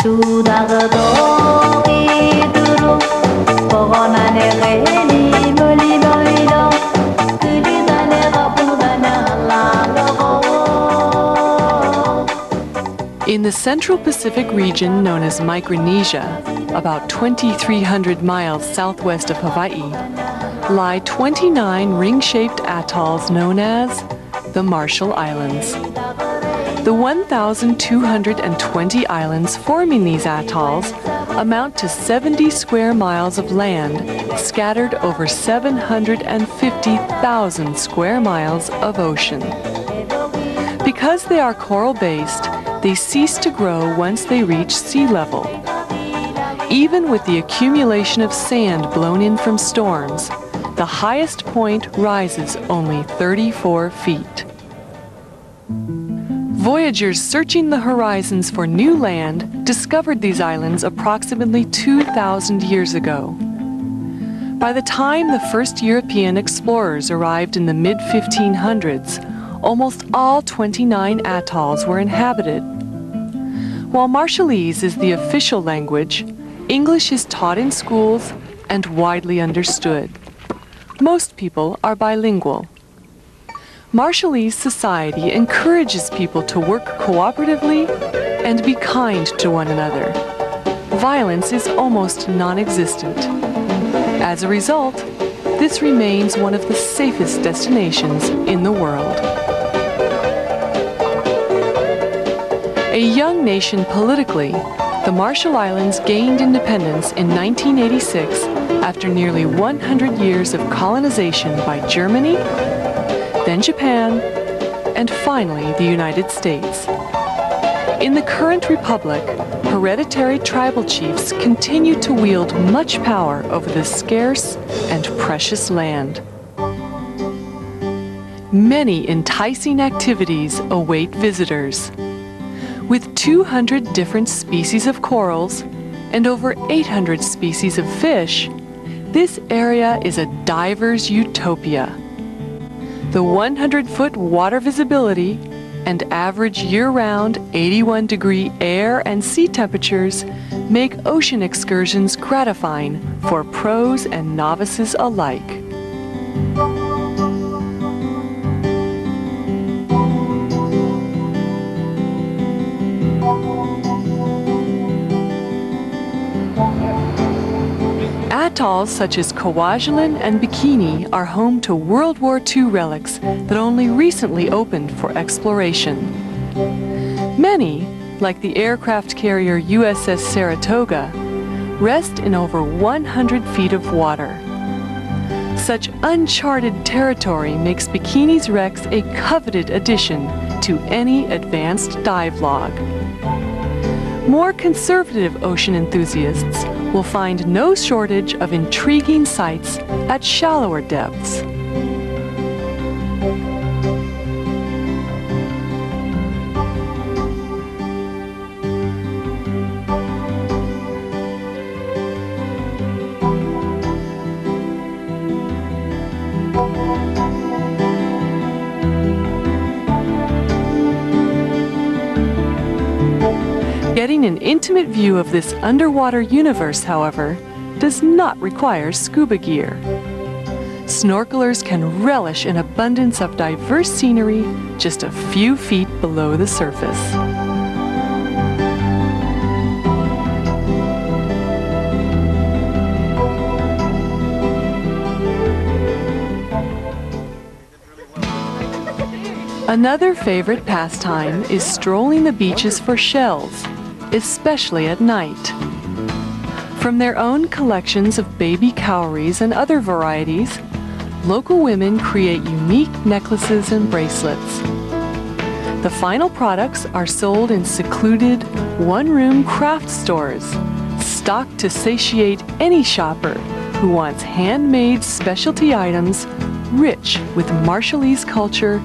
In the Central Pacific region known as Micronesia, about 2,300 miles southwest of Hawaii, lie 29 ring-shaped atolls known as the Marshall Islands. The 1,220 islands forming these atolls amount to 70 square miles of land scattered over 750,000 square miles of ocean. Because they are coral-based, they cease to grow once they reach sea level. Even with the accumulation of sand blown in from storms, the highest point rises only 34 feet. Voyagers searching the horizons for new land discovered these islands approximately 2,000 years ago. By the time the first European explorers arrived in the mid-1500s, almost all 29 atolls were inhabited. While Marshallese is the official language, English is taught in schools and widely understood. Most people are bilingual. Marshallese society encourages people to work cooperatively and be kind to one another. Violence is almost non-existent. As a result, this remains one of the safest destinations in the world. A young nation politically, the Marshall Islands gained independence in 1986 after nearly 100 years of colonization by Germany, then Japan, and finally the United States. In the current republic, hereditary tribal chiefs continue to wield much power over this scarce and precious land. Many enticing activities await visitors. With 200 different species of corals and over 800 species of fish, this area is a diver's utopia. The 100-foot water visibility and average year-round 81-degree air and sea temperatures make ocean excursions gratifying for pros and novices alike. Atolls such as Kwajalein and Bikini are home to World War II relics that only recently opened for exploration. Many, like the aircraft carrier USS Saratoga, rest in over 100 feet of water. Such uncharted territory makes Bikini's wrecks a coveted addition to any advanced dive log. More conservative ocean enthusiasts will find no shortage of intriguing sights at shallower depths. Getting an intimate view of this underwater universe, however, does not require scuba gear. Snorkelers can relish an abundance of diverse scenery just a few feet below the surface. Another favorite pastime is strolling the beaches for shells, especially at night. From their own collections of baby cowries and other varieties, local women create unique necklaces and bracelets. The final products are sold in secluded, one-room craft stores, stocked to satiate any shopper who wants handmade specialty items rich with Marshallese culture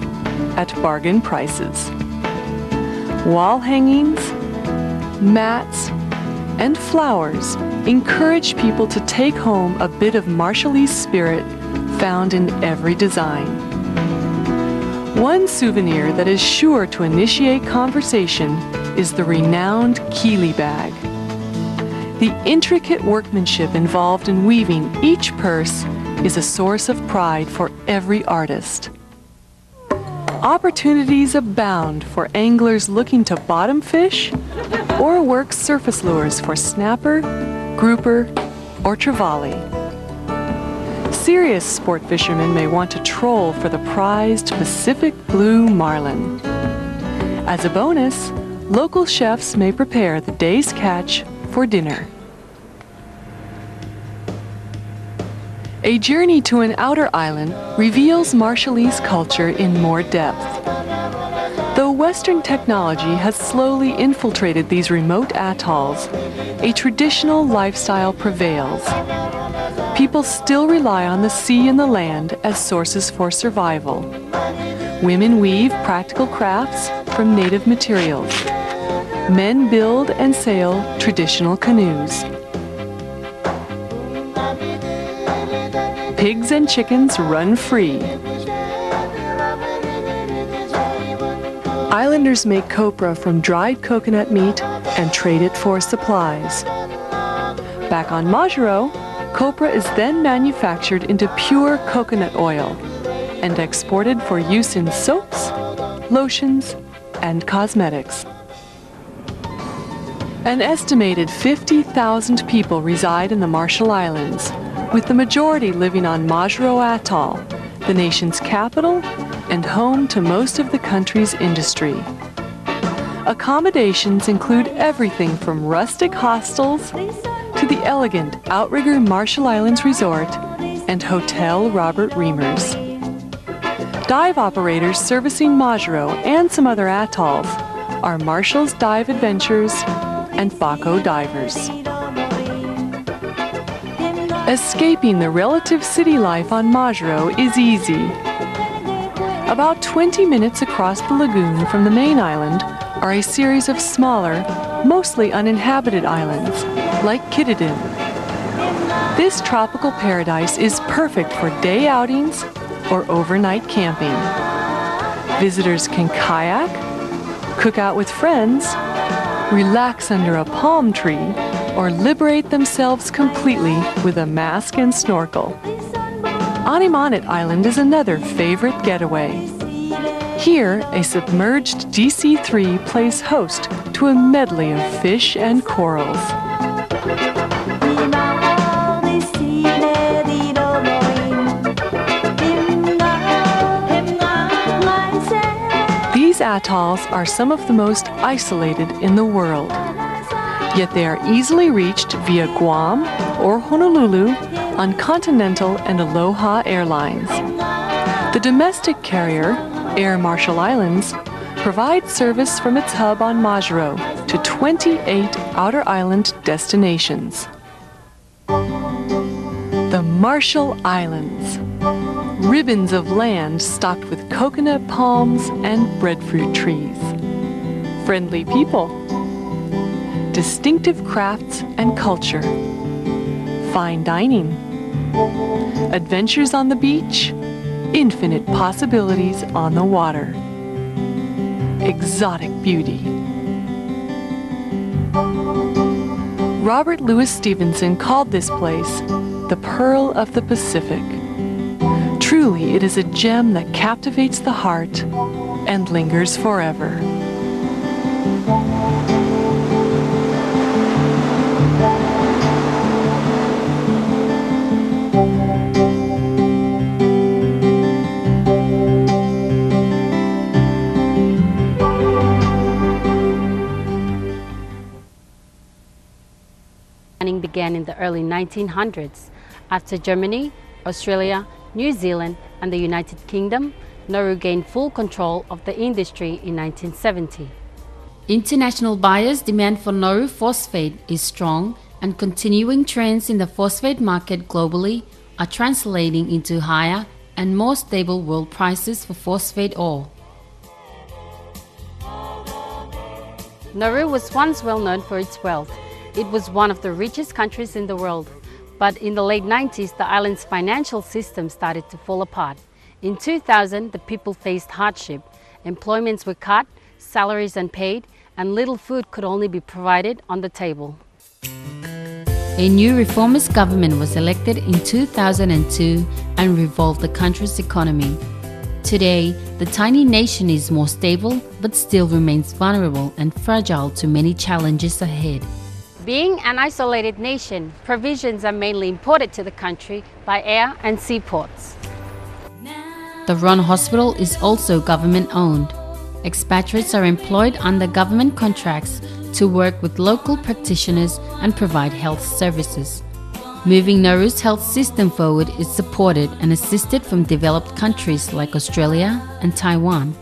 at bargain prices. Wall hangings, mats, and flowers encourage people to take home a bit of Marshallese spirit found in every design. One souvenir that is sure to initiate conversation is the renowned Keeley bag. The intricate workmanship involved in weaving each purse is a source of pride for every artist. Opportunities abound for anglers looking to bottom fish or work surface lures for snapper, grouper, or trevally. Serious sport fishermen may want to troll for the prized Pacific blue marlin. As a bonus, local chefs may prepare the day's catch for dinner. A journey to an outer island reveals Marshallese culture in more depth. Though Western technology has slowly infiltrated these remote atolls, a traditional lifestyle prevails. People still rely on the sea and the land as sources for survival. Women weave practical crafts from native materials. Men build and sail traditional canoes. Pigs and chickens run free. Islanders make copra from dried coconut meat and trade it for supplies. Back on Majuro, copra is then manufactured into pure coconut oil and exported for use in soaps, lotions, and cosmetics. An estimated 50,000 people reside in the Marshall Islands, with the majority living on Majuro Atoll, the nation's capital and home to most of the country's industry. Accommodations include everything from rustic hostels to the elegant Outrigger Marshall Islands Resort and Hotel Robert Reimers. Dive operators servicing Majuro and some other atolls are Marshall's Dive Adventures and Baco Divers. Escaping the relative city life on Majuro is easy. About 20 minutes across the lagoon from the main island are a series of smaller, mostly uninhabited islands, like Kitadin. This tropical paradise is perfect for day outings or overnight camping. Visitors can kayak, cook out with friends, relax under a palm tree, or liberate themselves completely with a mask and snorkel. Animanet Island is another favorite getaway. Here, a submerged DC-3 plays host to a medley of fish and corals. These atolls are some of the most isolated in the world. Yet they are easily reached via Guam or Honolulu on Continental and Aloha Airlines. The domestic carrier, Air Marshall Islands, provides service from its hub on Majuro to 28 outer island destinations. The Marshall Islands. Ribbons of land stocked with coconut palms and breadfruit trees. Friendly people. Distinctive crafts and culture. Fine dining. Adventures on the beach. Infinite possibilities on the water. Exotic beauty. Robert Louis Stevenson called this place the Pearl of the Pacific. Truly, it is a gem that captivates the heart and lingers forever. Mining began in the early 1900s. After Germany, Australia, New Zealand, and the United Kingdom, Nauru gained full control of the industry in 1970. International buyers' demand for Nauru phosphate is strong, and continuing trends in the phosphate market globally are translating into higher and more stable world prices for phosphate ore. Nauru was once well known for its wealth. It was one of the richest countries in the world. But in the late 90s, the island's financial system started to fall apart. In 2000, the people faced hardship. Employments were cut, salaries unpaid, and little food could only be provided on the table. A new reformist government was elected in 2002 and revolved the country's economy. Today, the tiny nation is more stable but still remains vulnerable and fragile to many challenges ahead. Being an isolated nation, provisions are mainly imported to the country by air and seaports. The Ron Hospital is also government-owned. Expatriates are employed under government contracts to work with local practitioners and provide health services. Moving Nauru's health system forward is supported and assisted from developed countries like Australia and Taiwan.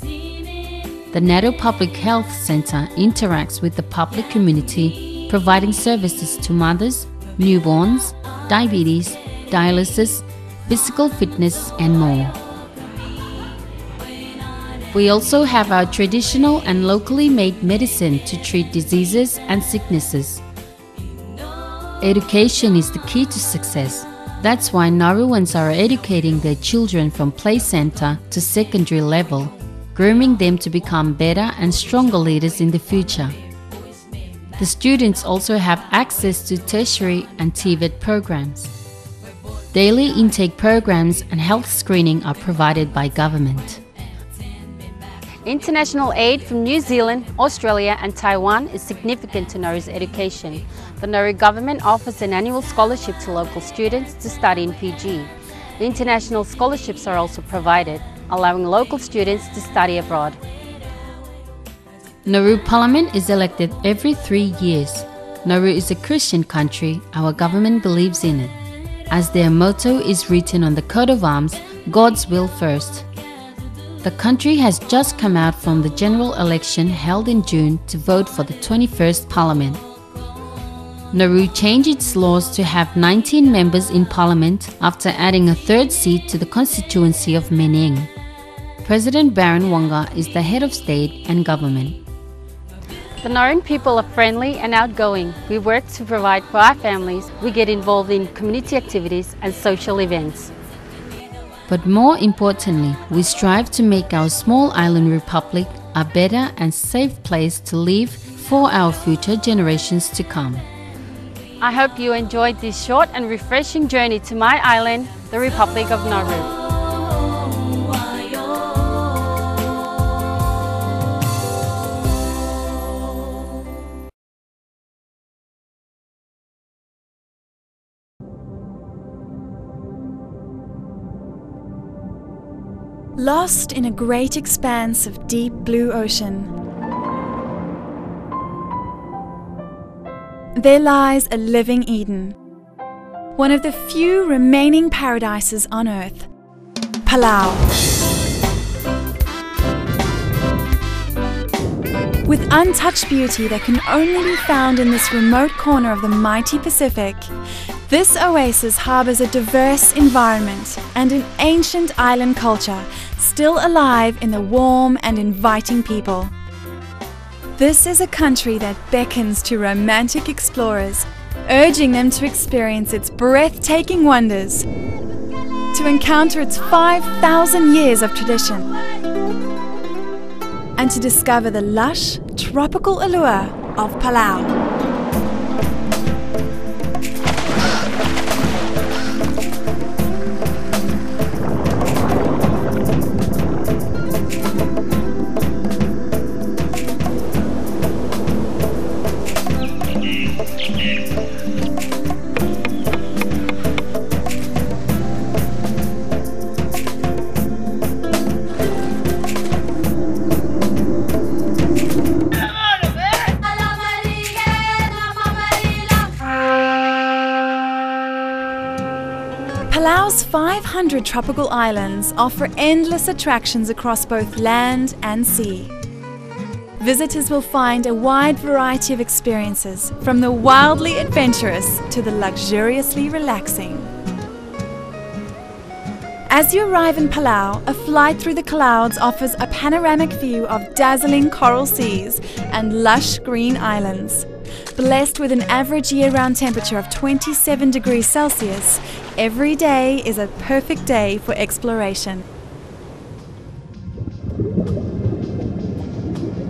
The Nauru Public Health Centre interacts with the public community, providing services to mothers, newborns, diabetes, dialysis, physical fitness and more. We also have our traditional and locally made medicine to treat diseases and sicknesses. Education is the key to success. That's why Nauruans are educating their children from play center to secondary level, grooming them to become better and stronger leaders in the future. The students also have access to tertiary and TVET programs. Daily intake programs and health screening are provided by government. International aid from New Zealand, Australia and Taiwan is significant to Nauru's education. The Nauru government offers an annual scholarship to local students to study in Fiji. The international scholarships are also provided, allowing local students to study abroad. Nauru Parliament is elected every 3 years. Nauru is a Christian country. Our government believes in it. As their motto is written on the coat of arms, God's will first. The country has just come out from the general election held in June to vote for the 21st Parliament. Nauru changed its laws to have 19 members in Parliament after adding a third seat to the constituency of Meneng. President Baron Wanga is the head of state and government. The Nauruan people are friendly and outgoing. We work to provide for our families. We get involved in community activities and social events. But more importantly, we strive to make our small island republic a better and safe place to live for our future generations to come. I hope you enjoyed this short and refreshing journey to my island, the Republic of Nauru. Lost in a great expanse of deep blue ocean, there lies a living Eden, one of the few remaining paradises on Earth, Palau. With untouched beauty that can only be found in this remote corner of the mighty Pacific, this oasis harbours a diverse environment and an ancient island culture still alive in the warm and inviting people. This is a country that beckons to romantic explorers, urging them to experience its breathtaking wonders, to encounter its 5,000 years of tradition, and to discover the lush, tropical allure of Palau. Palau's 500 tropical islands offer endless attractions across both land and sea. Visitors will find a wide variety of experiences, from the wildly adventurous to the luxuriously relaxing. As you arrive in Palau, a flight through the clouds offers a panoramic view of dazzling coral seas and lush green islands. Blessed with an average year-round temperature of 27 degrees Celsius, every day is a perfect day for exploration.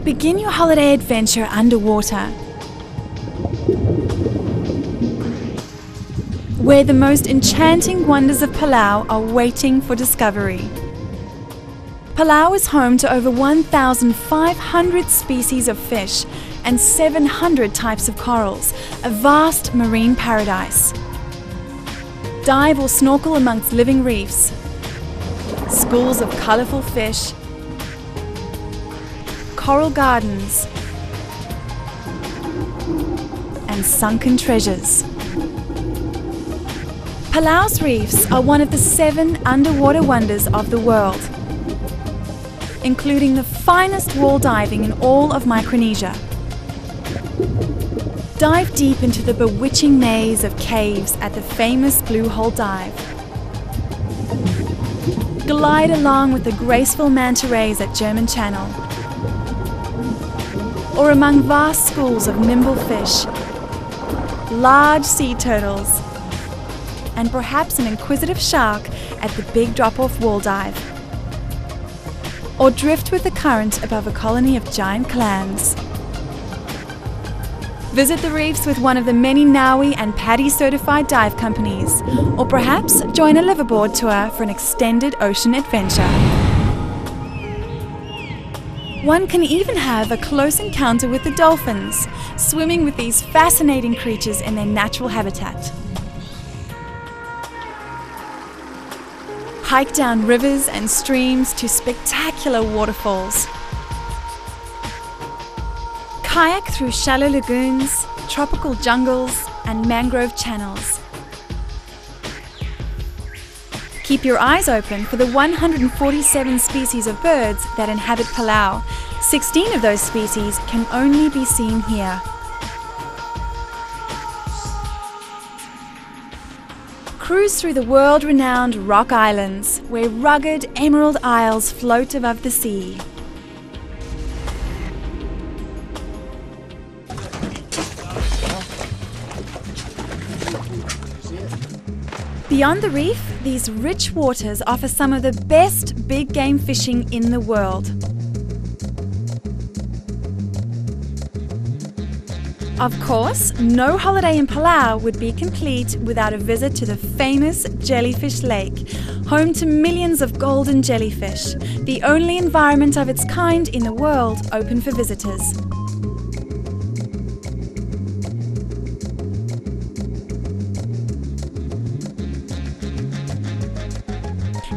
Begin your holiday adventure underwater. where the most enchanting wonders of Palau are waiting for discovery. Palau is home to over 1,500 species of fish and 700 types of corals, a vast marine paradise. Dive or snorkel amongst living reefs, schools of colourful fish, coral gardens, and sunken treasures. Palau's reefs are one of the 7 underwater wonders of the world, including the finest wall diving in all of Micronesia. Dive deep into the bewitching maze of caves at the famous Blue Hole Dive. Glide along with the graceful manta rays at German Channel, or among vast schools of nimble fish, large sea turtles, and perhaps an inquisitive shark at the Big Drop-Off Wall Dive. Or drift with the current above a colony of giant clams. Visit the reefs with one of the many NAUI and PADI certified dive companies, or perhaps join a liveaboard tour for an extended ocean adventure. One can even have a close encounter with the dolphins, swimming with these fascinating creatures in their natural habitat. Hike down rivers and streams to spectacular waterfalls. Kayak through shallow lagoons, tropical jungles, and mangrove channels. Keep your eyes open for the 147 species of birds that inhabit Palau. 16 of those species can only be seen here. Cruise through the world-renowned rock islands, where rugged emerald isles float above the sea. Beyond the reef, these rich waters offer some of the best big game fishing in the world. Of course, no holiday in Palau would be complete without a visit to the famous Jellyfish Lake, home to millions of golden jellyfish, the only environment of its kind in the world open for visitors.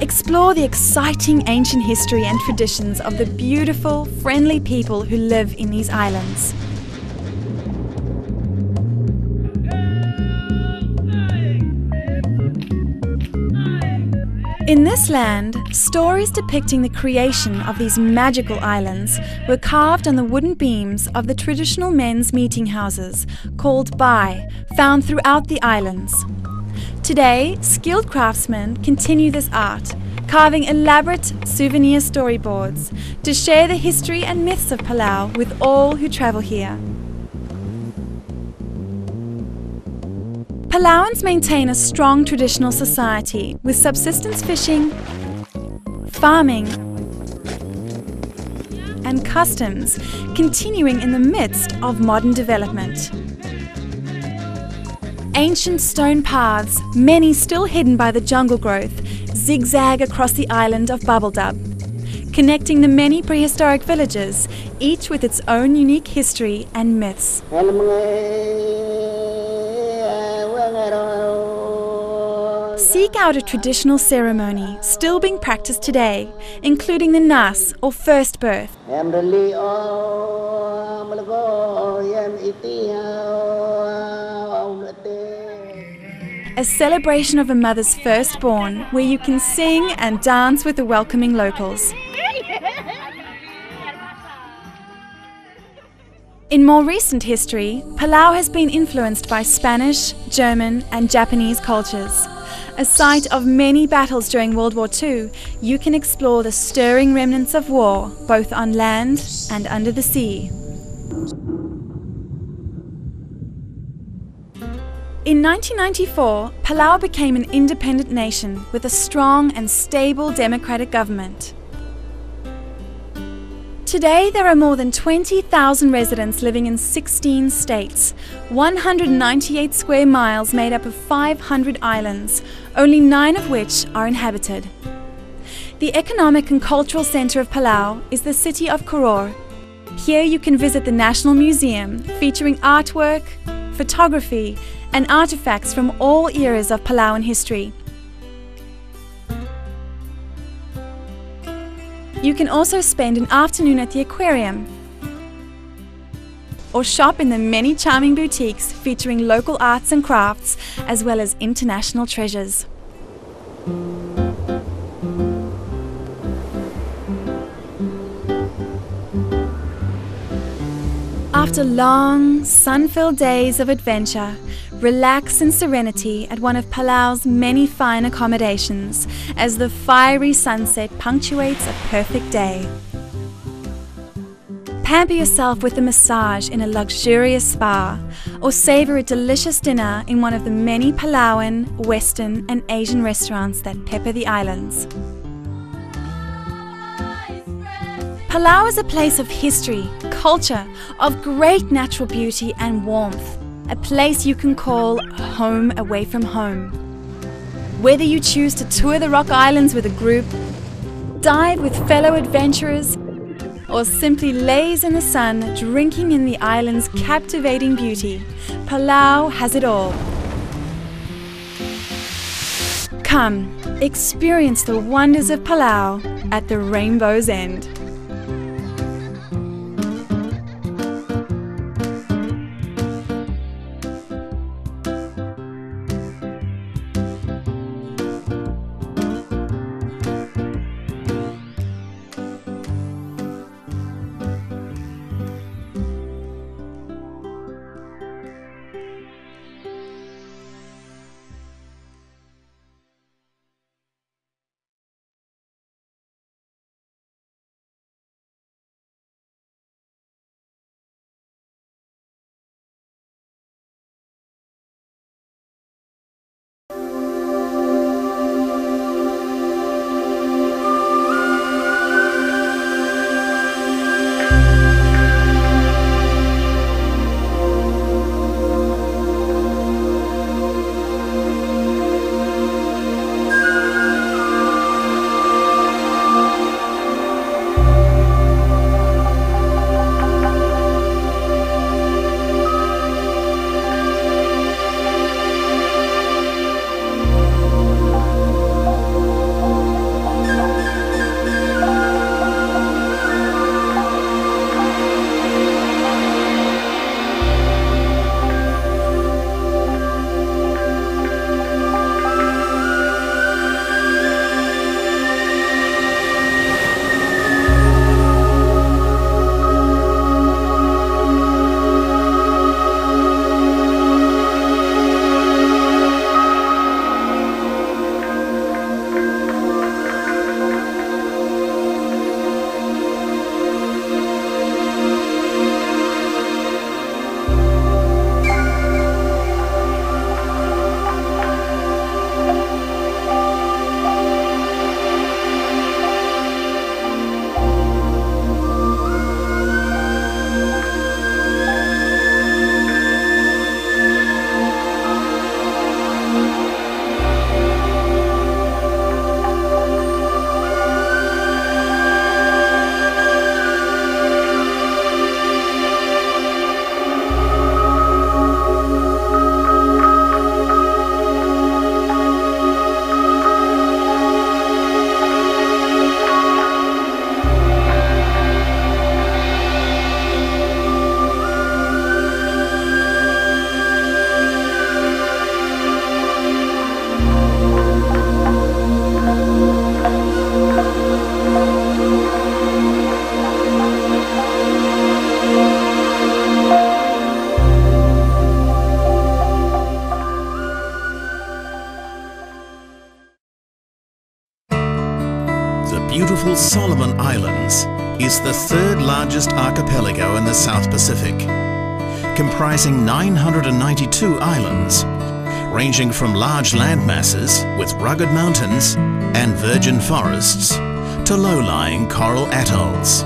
Explore the exciting ancient history and traditions of the beautiful, friendly people who live in these islands. In this land, stories depicting the creation of these magical islands were carved on the wooden beams of the traditional men's meeting houses, called bai, found throughout the islands. Today, skilled craftsmen continue this art, carving elaborate souvenir storyboards to share the history and myths of Palau with all who travel here. Palauans maintain a strong traditional society with subsistence fishing, farming, and customs continuing in the midst of modern development. Ancient stone paths, many still hidden by the jungle growth, zigzag across the island of Bubbledub, connecting the many prehistoric villages, each with its own unique history and myths. Seek out a traditional ceremony still being practiced today, including the Nas, or first birth. A celebration of a mother's firstborn, where you can sing and dance with the welcoming locals. In more recent history, Palau has been influenced by Spanish, German, and Japanese cultures. A site of many battles during World War II, you can explore the stirring remnants of war, both on land and under the sea. In 1994, Palau became an independent nation with a strong and stable democratic government. Today, there are more than 20,000 residents living in 16 states, 198 square miles made up of 500 islands, only 9 of which are inhabited. The economic and cultural center of Palau is the city of Koror. Here you can visit the National Museum, featuring artwork, photography, and artifacts from all eras of Palauan history. You can also spend an afternoon at the aquarium or shop in the many charming boutiques featuring local arts and crafts as well as international treasures. After long, sun-filled days of adventure, relax in serenity at one of Palau's many fine accommodations as the fiery sunset punctuates a perfect day. Pamper yourself with a massage in a luxurious spa or savor a delicious dinner in one of the many Palauan, Western and Asian restaurants that pepper the islands. Palau is a place of history, culture, of great natural beauty and warmth. A place you can call home away from home. Whether you choose to tour the Rock Islands with a group, dive with fellow adventurers, or simply laze in the sun drinking in the island's captivating beauty, Palau has it all. Come, experience the wonders of Palau at the rainbow's end. beautiful Solomon Islands is the third largest archipelago in the South Pacific, comprising 992 islands, ranging from large land masses with rugged mountains and virgin forests to low-lying coral atolls.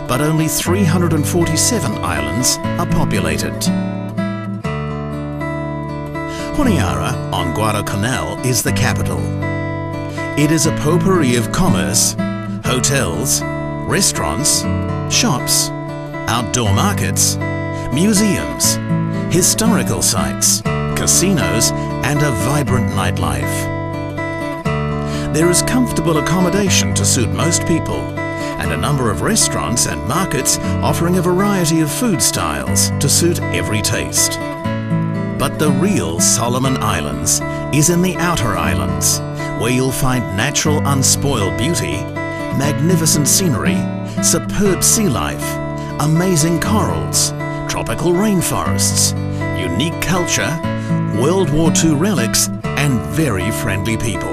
but only 347 islands are populated. Honiara on Guadalcanal is the capital. It is a potpourri of commerce, hotels, restaurants, shops, outdoor markets, museums, historical sites, casinos, and a vibrant nightlife. There is comfortable accommodation to suit most people, and a number of restaurants and markets offering a variety of food styles to suit every taste. But the real Solomon Islands is in the outer islands, where you'll find natural unspoiled beauty, magnificent scenery, superb sea life, amazing corals, tropical rainforests, unique culture, World War II relics, and very friendly people.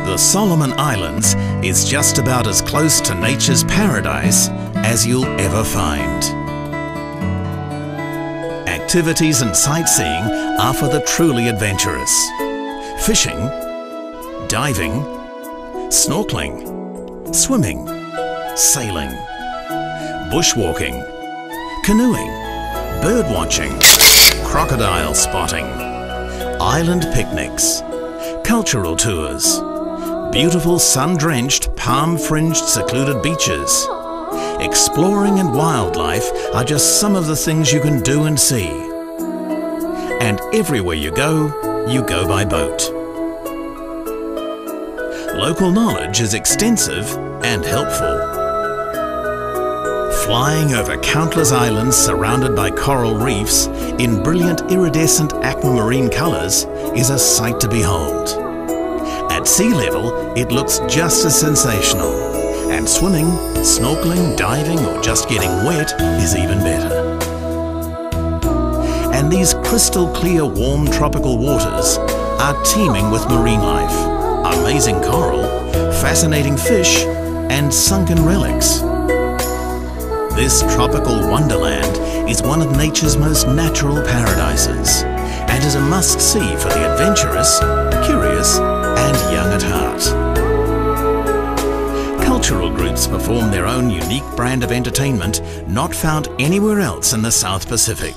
The Solomon Islands is just about as close to nature's paradise as you'll ever find. Activities and sightseeing are for the truly adventurous. Fishing, diving, snorkeling, swimming, sailing, bushwalking, canoeing, birdwatching, crocodile spotting, island picnics, cultural tours, beautiful sun-drenched, palm-fringed secluded beaches. Exploring and wildlife are just some of the things you can do and see. And everywhere you go by boat. Local knowledge is extensive and helpful. Flying over countless islands surrounded by coral reefs in brilliant iridescent aquamarine colours is a sight to behold. At sea level, it looks just as sensational. And swimming, snorkeling, diving, or just getting wet is even better. And these crystal clear, warm tropical waters are teeming with marine life, amazing coral, fascinating fish, and sunken relics. This tropical wonderland is one of nature's most natural paradises and is a must-see for the adventurous, curious, and young at heart. Cultural groups perform their own unique brand of entertainment not found anywhere else in the South Pacific.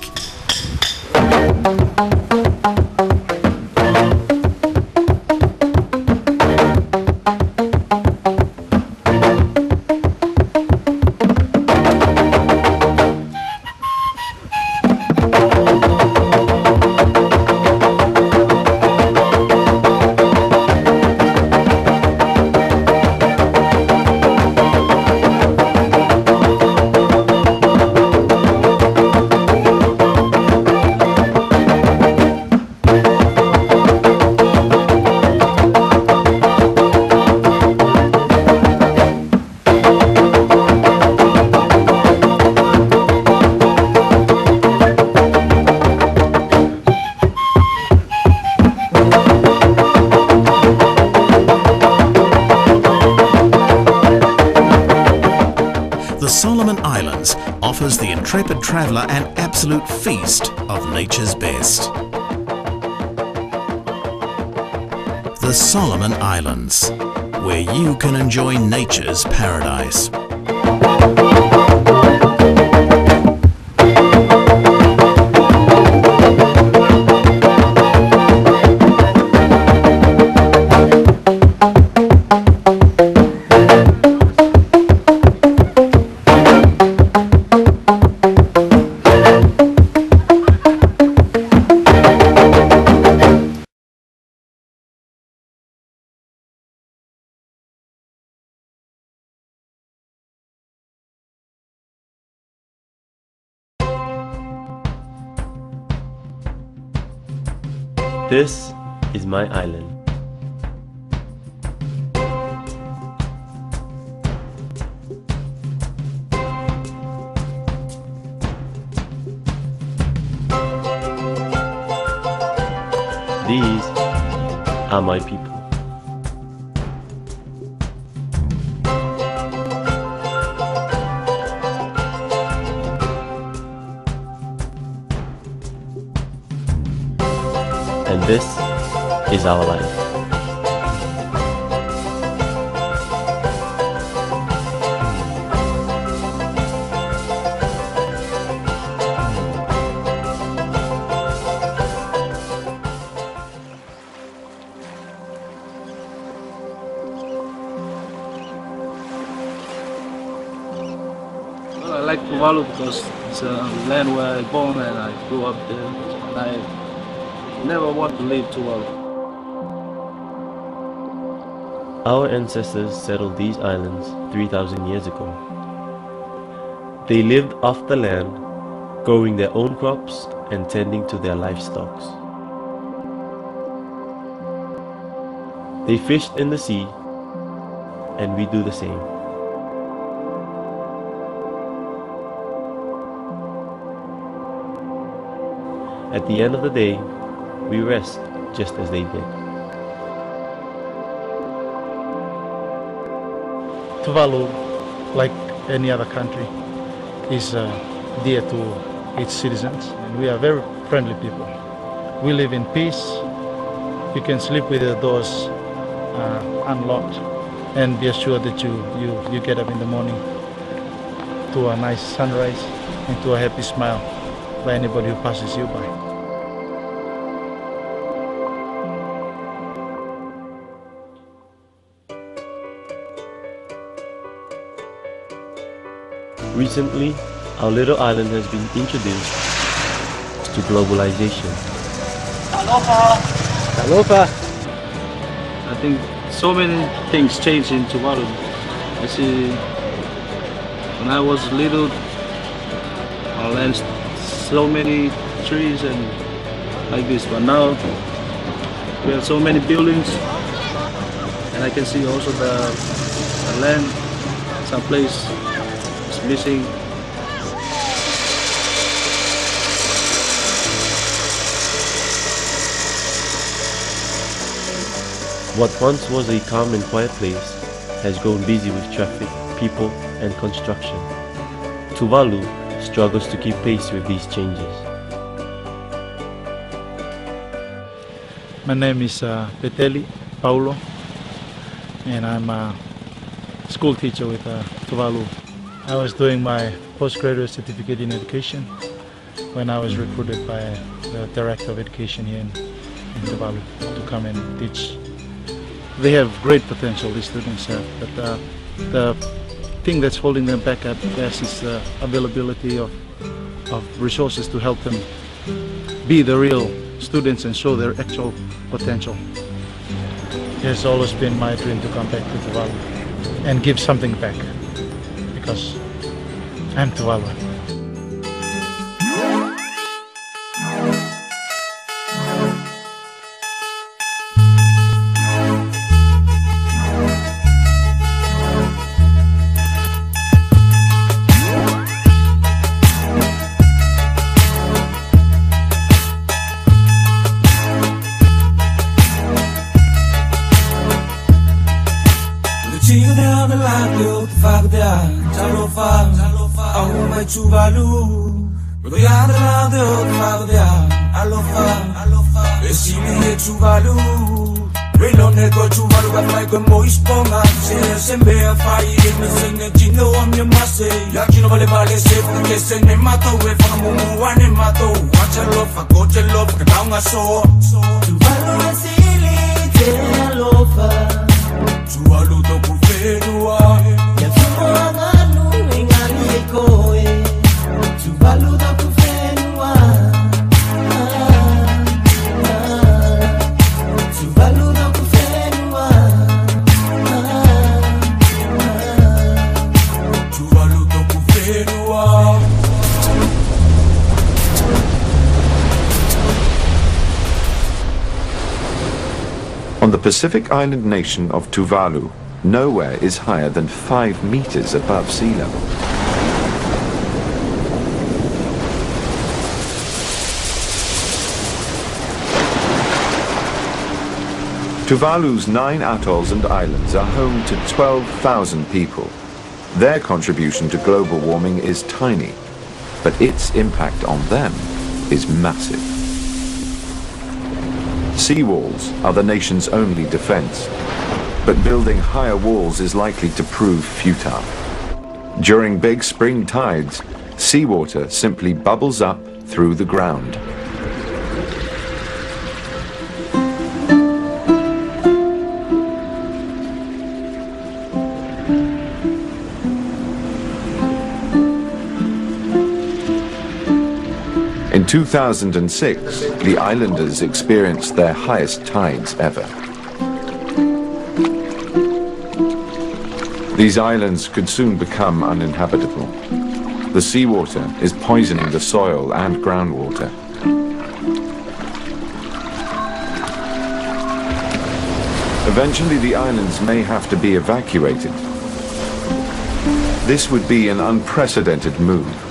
The Solomon Islands offers the intrepid traveller an absolute feast of nature's best. The Solomon Islands, where you can enjoy nature's paradise. This is my island. These are my people. And this is our life. like Tuvalu because it's a land where I born and I grew up there. And I never want to leave Tuvalu. Our ancestors settled these islands 3,000 years ago. They lived off the land, growing their own crops and tending to their livestock. They fished in the sea, and we do the same. At the end of the day, we rest just as they did. Tuvalu, like any other country, is dear to its citizens, and we are very friendly people. We live in peace. You can sleep with the doors unlocked, and be assured that you get up in the morning to a nice sunrise and to a happy smile by anybody who passes you by. Recently, our little island has been introduced to globalization. Aloha! Aloha! I think so many things changed in Tuvalu. I see when I was little, our land so many trees and like this, but now we have so many buildings, and I can see also the land, some place is missing. What once was a calm and quiet place has grown busy with traffic, people, and construction. Tuvalu struggles to keep pace with these changes. My name is Peteli Paulo, and I'm a school teacher with Tuvalu. I was doing my postgraduate certificate in education when I was recruited by the Director of Education here in Tuvalu to come and teach. They have great potential, these students have, but the thing that's holding them back at best is the availability of resources to help them be the real students and show their actual potential. It has always been my dream to come back to Tuvalu and give something back, because I'm Tuvalu. Tuvalu, rodeada de otra alofa, decime Tuvalu, relo nego Tuvalu, vai com moisponga, se me a fai, me sene dino a minha massa, ya que não vale se porque se ne mato, e fa mumu ane mato, achalofa, cochelofa, que dá só. Tuvalu é silite alofa, Tuvalu do governo, ya fumo aganu engani ekoe. Tuvalu da kufenua, Tuvalu da kufenua, Tuvalu da kufenua. On the Pacific island nation of Tuvalu, nowhere is higher than 5 meters above sea level. Tuvalu's 9 atolls and islands are home to 12,000 people. Their contribution to global warming is tiny, but its impact on them is massive. Seawalls are the nation's only defense, but building higher walls is likely to prove futile. During big spring tides, seawater simply bubbles up through the ground. 2006, the islanders experienced their highest tides ever. These islands could soon become uninhabitable. The seawater is poisoning the soil and groundwater. Eventually, the islands may have to be evacuated. This would be an unprecedented move.